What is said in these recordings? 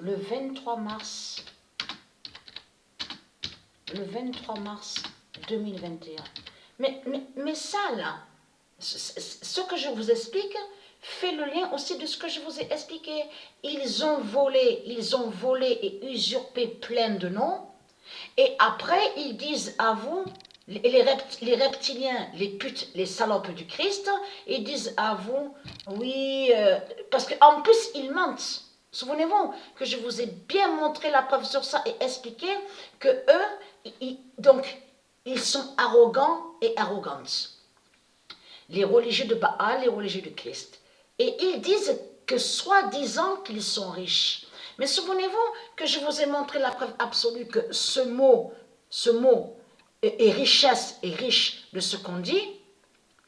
le 23 mars 2021. Mais ça là, ce que je vous explique fait le lien aussi de ce que je vous ai expliqué. Ils ont volé et usurpé plein de noms. Et après, ils disent à vous, les reptiliens, les putes, les salopes du Christ, ils disent à vous, oui, parce qu'en plus, ils mentent. Souvenez-vous que je vous ai bien montré la preuve sur ça et expliqué que eux, ils sont arrogants et arrogantes. Les religieux de Baal, les religieux du Christ. Et ils disent que soi-disant qu'ils sont riches. Mais souvenez-vous que je vous ai montré la preuve absolue que ce mot est richesse, est riche de ce qu'on dit,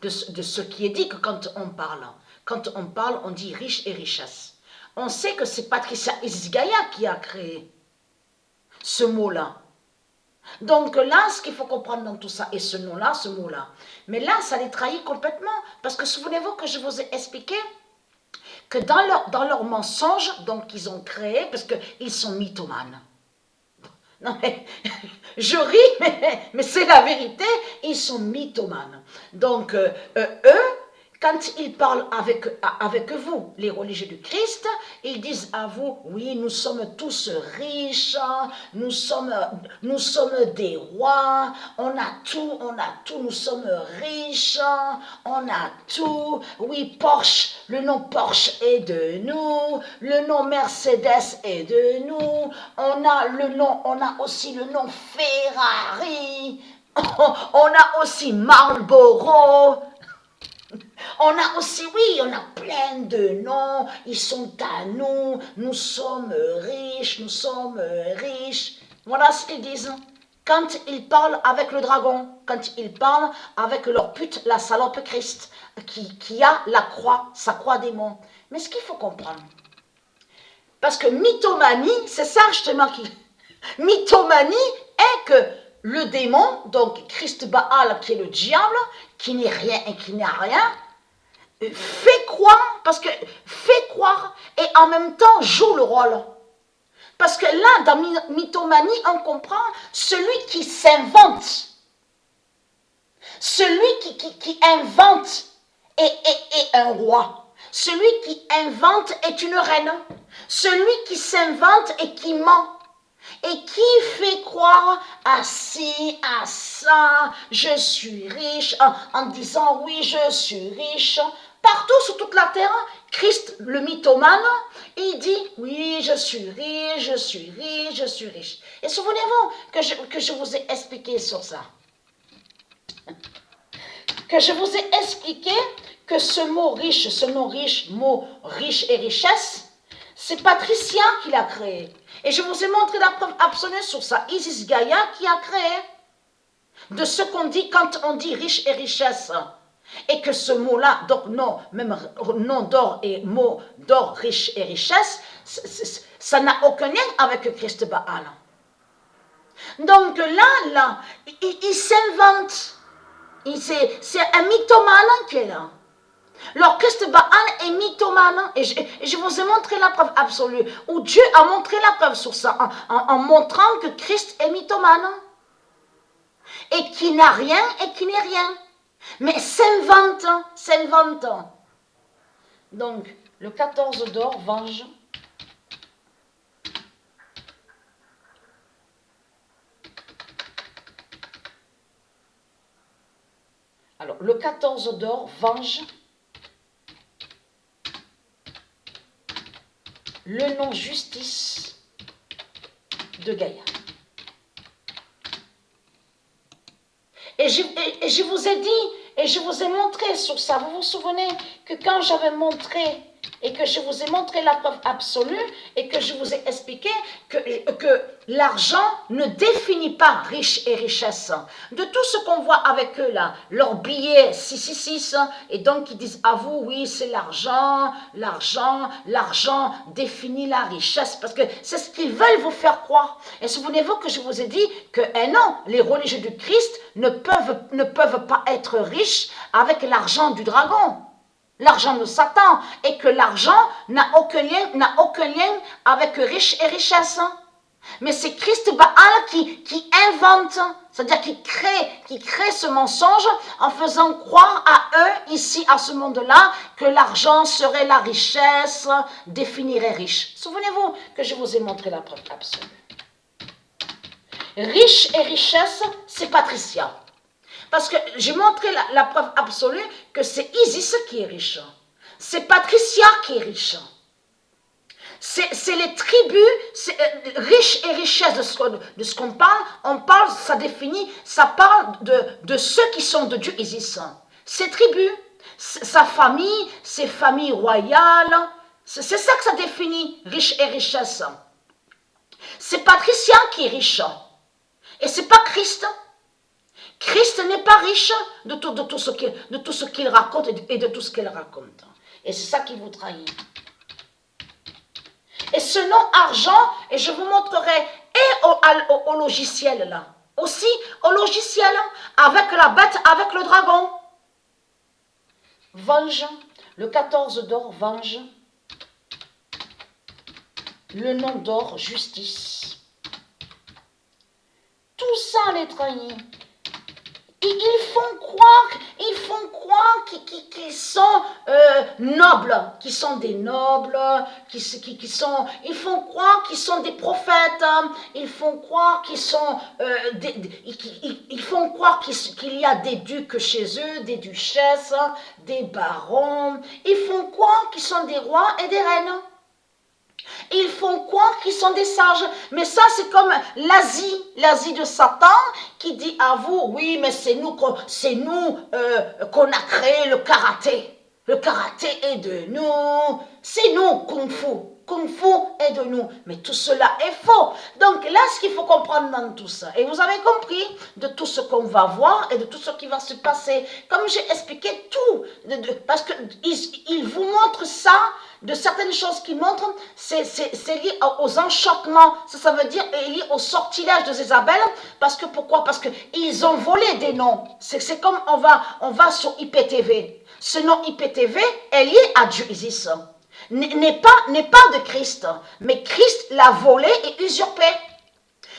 de ce qui est dit que quand on parle. Quand on parle, on dit riche et richesse. On sait que c'est Patricia Isgaya qui a créé ce mot-là. Donc là, ce qu'il faut comprendre dans tout ça, et ce nom-là, ce mot-là. Mais là, ça les trahit complètement. Parce que souvenez-vous que je vous ai expliqué que dans leur mensonge, donc ils ont créé, parce qu'ils sont mythomanes. Non mais, je ris, mais c'est la vérité, ils sont mythomanes. Donc, eux, quand ils parlent avec vous, les religieux du Christ, ils disent à vous, oui, nous sommes tous riches, nous sommes des rois, on a tout, nous sommes riches, on a tout. Oui, Porsche, le nom Porsche est de nous, le nom Mercedes est de nous, on a aussi le nom Ferrari, on a aussi Marlboro. On a aussi, oui, on a plein de noms, ils sont à nous, nous sommes riches, Voilà ce qu'ils disent. Quand ils parlent avec le dragon, quand ils parlent avec leur pute, la salope Christ, qui a la croix, sa croix démon. Mais ce qu'il faut comprendre, parce que mythomanie, c'est ça justement mythomanie est que le démon, donc Christ Baal, qui est le diable, qui n'est rien et qui n'a rien, fait croire, et en même temps joue le rôle. Parce que là, dans mythomanie, on comprend celui qui s'invente. Celui qui invente est un roi. Celui qui invente est une reine. Celui qui s'invente et qui ment. Et qui fait croire à ci, à ça, je suis riche, en disant oui, je suis riche. Partout sur toute la terre, Christ, le mythomane, il dit oui, je suis riche, je suis riche, je suis riche. Et souvenez-vous que je vous ai expliqué sur ça. Que je vous ai expliqué que ce mot riche, ce nom riche, mot riche et richesse, c'est Patricia qui l'a créé. Et je vous ai montré la preuve absolue sur ça. Isis Gaïa qui a créé. De ce qu'on dit quand on dit riche et richesse. Et que ce mot-là, donc non, même nom d'or et mot d'or, riche et richesse, ça n'a aucun lien avec Christ Baal. Donc là, il s'invente. C'est un mythomane qui est là. Alors Christ Baal est mythomane, et je vous ai montré la preuve absolue, où Dieu a montré la preuve sur ça, en montrant que Christ est mythomane, et qui n'a rien et qui n'est rien, mais s'invente. Donc, le 14 d'or venge. Alors, le 14 d'or venge le nom justice de Gaïa. Et je vous ai dit, et je vous ai montré sur ça, vous vous souvenez que quand j'avais montré, et que je vous ai montré la preuve absolue, et que je vous ai expliqué que l'argent ne définit pas riche et richesse. De tout ce qu'on voit avec eux là, leurs billets 666, et donc ils disent à vous, oui c'est l'argent définit la richesse, parce que c'est ce qu'ils veulent vous faire croire. Et souvenez-vous que je vous ai dit que non, les religieux du Christ ne peuvent pas être riches avec l'argent du dragon. l'argent de Satan, et que l'argent n'a aucun lien avec riche et richesse. Mais c'est Christ Baal qui invente, c'est-à-dire qui crée ce mensonge en faisant croire à eux, ici, à ce monde-là, que l'argent serait la richesse, définirait riche. Souvenez-vous que je vous ai montré la preuve absolue. Riche et richesse, c'est Patricia. Parce que j'ai montré la preuve absolue que c'est Isis qui est riche. C'est Patricia qui est riche. C'est les tribus, riches et richesse de ce qu'on parle. On parle, ça parle de ceux qui sont de Dieu Isis. Ces tribus, sa famille, ses familles royales, c'est ça que ça définit, riche et richesse. C'est Patricia qui est riche. Et c'est pas Christ. Christ n'est pas riche de tout ce qu'il raconte et de tout ce qu'elle raconte. Et c'est ça qui vous trahit. Et ce nom argent, et je vous montrerai, et au logiciel là, aussi au logiciel, avec la bête, avec le dragon. Venge, le 14 d'or, venge. Le nom d'or, justice. Tout ça les trahit. Ils font croire qu'ils sont nobles, qu'ils sont des nobles, ils font croire qu'ils sont des prophètes, ils font croire qu'ils sont ils font croire qu'il y a des ducs chez eux, des duchesses, des barons, ils font croire qu'ils sont des rois et des reines. Ils font croire qu'ils sont des sages. Mais ça, c'est comme l'Asie de Satan qui dit à vous, oui, mais c'est nous qu'on a créé le karaté. Le karaté est de nous. C'est nous, Kung Fu. Kung Fu est de nous. Mais tout cela est faux. Donc là, ce qu'il faut comprendre dans tout ça, et vous avez compris de tout ce qu'on va voir et de tout ce qui va se passer, comme j'ai expliqué tout, parce qu'ils vous montrent ça, de certaines choses qu'ils montrent, c'est lié aux enchantements, ça veut dire lié au sortilège de Jézabel, parce que pourquoi? Parce qu'ils ont volé des noms, c'est comme on va sur IPTV, ce nom IPTV est lié à Dieu Isis, n'est pas de Christ, mais Christ l'a volé et usurpé.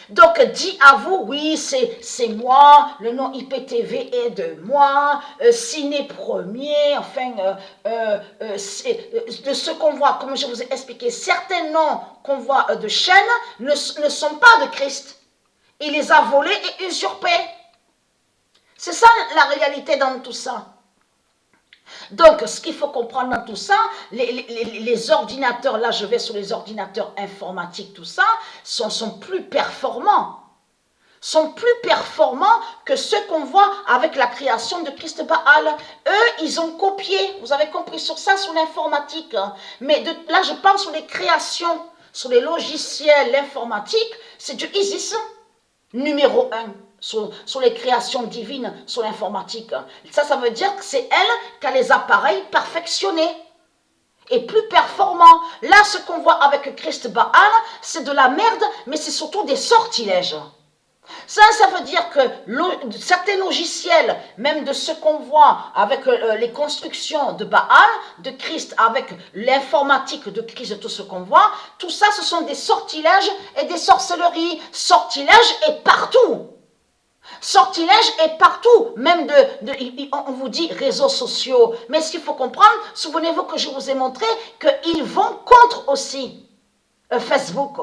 Donc, dit à vous, oui, c'est moi, le nom IPTV est de moi, Ciné Premier, enfin, de ce qu'on voit, comme je vous ai expliqué, certains noms qu'on voit de chaînes ne sont pas de Christ. Il les a volés et usurpés. C'est ça la réalité dans tout ça. Donc, ce qu'il faut comprendre dans tout ça, les ordinateurs, là je vais sur les ordinateurs informatiques, tout ça, sont plus performants. Sont plus performants que ceux qu'on voit avec la création de Christ Baal. Eux, ils ont copié, vous avez compris sur ça, sur l'informatique. Mais là, je parle sur les créations, sur les logiciels, l'informatique, c'est du Isis, numéro 1. Sur les créations divines, sur l'informatique. Ça veut dire que c'est elle qui a les appareils perfectionnés et plus performants. Là, ce qu'on voit avec Christ Baal, c'est de la merde, mais c'est surtout des sortilèges. Ça veut dire que certains logiciels, même de ce qu'on voit avec les constructions de Baal, de Christ, avec l'informatique de Christ, de tout ce qu'on voit, tout ça, ce sont des sortilèges et des sorcelleries. Sortilèges est partout. Sortilège est partout, même on vous dit réseaux sociaux. Mais ce qu'il faut comprendre, souvenez-vous que je vous ai montré qu'ils vont contre aussi Facebook.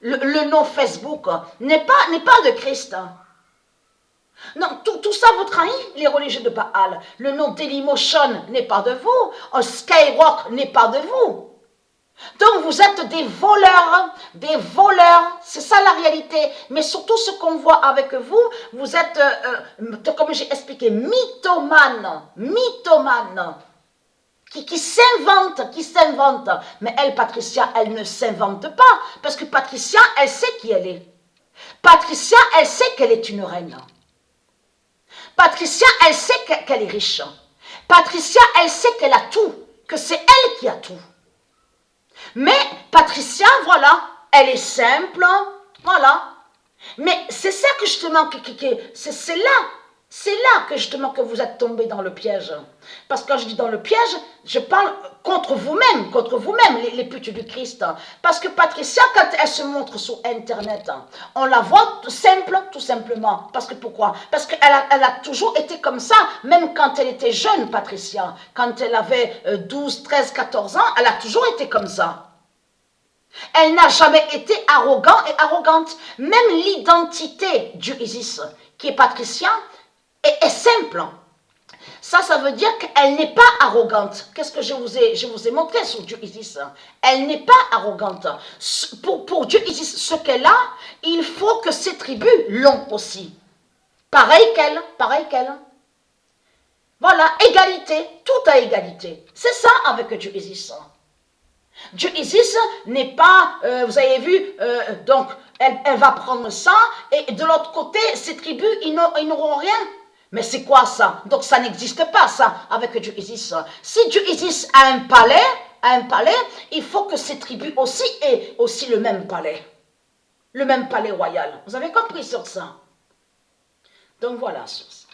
Le nom Facebook n'est pas de Christ. Non, tout ça vous trahit, les religieux de Baal. Le nom Dailymotion n'est pas de vous. Skyrock n'est pas de vous. Donc vous êtes des voleurs, c'est ça la réalité. Mais surtout ce qu'on voit avec vous, vous êtes, comme j'ai expliqué, mythomane, qui s'invente. Mais elle, Patricia, elle ne s'invente pas, parce que Patricia, elle sait qui elle est. Patricia, elle sait qu'elle est une reine. Patricia, elle sait qu'elle est riche. Patricia, elle sait qu'elle a tout, que c'est elle qui a tout. Mais Patricia, voilà, elle est simple, voilà. Mais c'est ça que justement, c'est là, C'est là que justement que vous êtes tombé dans le piège. Parce que quand je dis dans le piège, je parle contre vous-même, les putes du Christ. Parce que Patricia, quand elle se montre sur Internet, on la voit tout simplement. Parce que pourquoi? Parce qu'elle a toujours été comme ça, même quand elle était jeune, Patricia. Quand elle avait 12, 13, 14 ans, elle a toujours été comme ça. Elle n'a jamais été arrogante. Même l'identité du Isis, qui est Patricia, est simple. Ça veut dire qu'elle n'est pas arrogante. Qu'est-ce que je vous ai montré sur Dieu Isis? Elle n'est pas arrogante. Pour Dieu Isis, ce qu'elle a, il faut que ses tribus l'ont aussi. Pareil qu'elle. Voilà, égalité, tout à égalité. C'est ça avec Dieu Isis. Dieu Isis n'est pas, vous avez vu, donc elle va prendre ça, et de l'autre côté, ses tribus, ils n'auront rien. Mais c'est quoi ça? Donc ça n'existe pas ça avec Dieu Isis. Si Dieu Isis a un palais, il faut que ses tribus aussi aient aussi le même palais royal. Vous avez compris sur ça? Donc voilà sur ça.